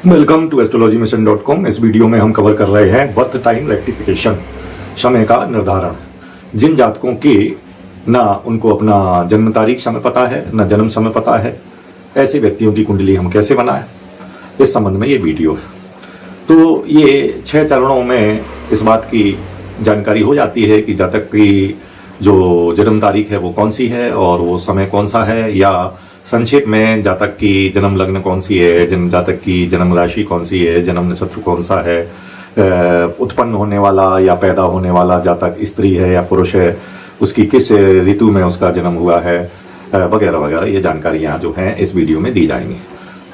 Welcome to astrologymission.com। इस video में हम कवर कर रहे हैं बर्थ टाइम रेक्टिफिकेशन, समय का निर्धारण। जिन जातकों की ना उनको अपना जन्म तारीख समय पता है, ना जन्म समय पता है, ऐसे व्यक्तियों की कुंडली हम कैसे बनाएं, इस संबंध में ये वीडियो है। तो ये 6 चरणों में इस बात की जानकारी हो जाती है कि जातक की जो जन्म तारीख है वो कौन सी है और वो समय कौन सा है, या संक्षेप में जातक की जन्म लग्न कौन सी है, जातक की जन्म राशि कौन सी है, जन्म नक्षत्र कौन सा है, उत्पन्न होने वाला या पैदा होने वाला जातक स्त्री है या पुरुष है, उसकी किस ऋतु में उसका जन्म हुआ है, वगैरह वगैरह ये जानकारियाँ जो हैं इस वीडियो में दी जाएंगी।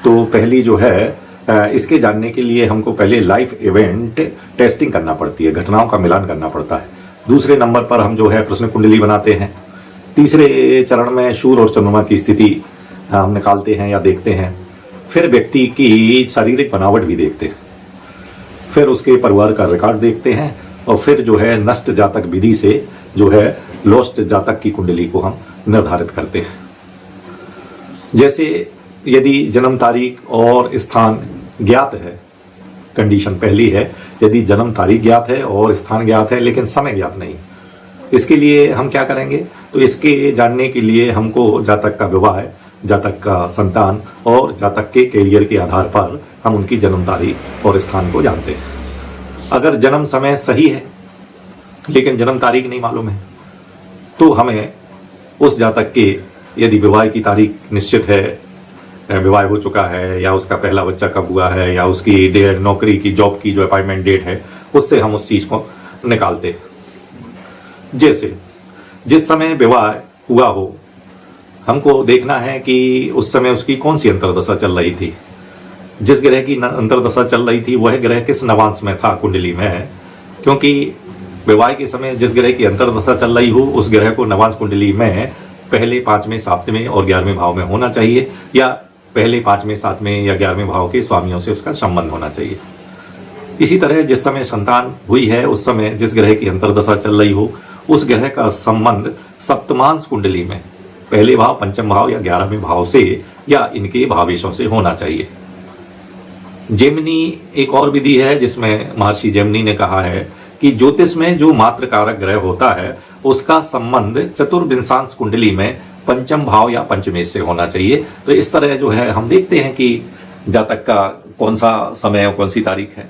तो पहली जो है इसके जानने के लिए हमको पहले लाइफ इवेंट टेस्टिंग करना पड़ती है, घटनाओं का मिलान करना पड़ता है। दूसरे नंबर पर हम जो है प्रश्न कुंडली बनाते हैं। तीसरे चरण में सूर्य और चंद्रमा की स्थिति हम निकालते हैं या देखते हैं। फिर व्यक्ति की शारीरिक बनावट भी देखते हैं, फिर उसके परिवार का रिकॉर्ड देखते हैं, और फिर जो है नष्ट जातक विधि से जो है लॉस्ट जातक की कुंडली को हम निर्धारित करते हैं। जैसे यदि जन्म तारीख और स्थान ज्ञात है, कंडीशन पहली है, यदि जन्म तारीख ज्ञात है और स्थान ज्ञात है लेकिन समय ज्ञात नहीं, इसके लिए हम क्या करेंगे? तो इसके जानने के लिए हमको जातक का विवाह, जातक का संतान और जातक के कैरियर के आधार पर हम उनकी जन्म तारीख और स्थान को जानते हैं। अगर जन्म समय सही है लेकिन जन्म तारीख नहीं मालूम है, तो हमें उस जातक के यदि विवाह की तारीख निश्चित है, विवाह हो चुका है, या उसका पहला बच्चा कब हुआ है, या उसकी नौकरी की जॉब की जो अपॉइंटमेंट डेट है, उससे हम उस चीज़ को निकालते हैं। जैसे जिस समय विवाह हुआ हो, हमको देखना है कि उस समय उसकी कौन सी अंतर्दशा चल रही थी। जिस ग्रह की अंतर्दशा चल रही थी वह ग्रह किस नवांश में था कुंडली में, क्योंकि विवाह के समय जिस ग्रह की अंतर्दशा चल रही हो उस ग्रह को नवांश कुंडली में पहले 5वें 7वें और 11वें भाव में होना चाहिए, या पहले 5वें 7वें या 11वें भाव के स्वामियों से उसका संबंध होना चाहिए। इसी तरह जिस समय संतान हुई है उस समय जिस ग्रह की अंतर्दशा चल रही हो उस ग्रह का संबंध सप्तमांश कुंडली में पहले भाव, पंचम भाव या 11वें भाव से या इनके भावेशों से होना चाहिए। जेमिनी एक और विधि है जिसमें महर्षि जेमिनी ने कहा है कि ज्योतिष में जो मात्र कारक ग्रह होता है उसका संबंध चतुर्विंशांश कुंडली में पंचम भाव या पंचमेश से होना चाहिए। तो इस तरह जो है हम देखते हैं कि जातक का कौन सा समय और कौन सी तारीख है।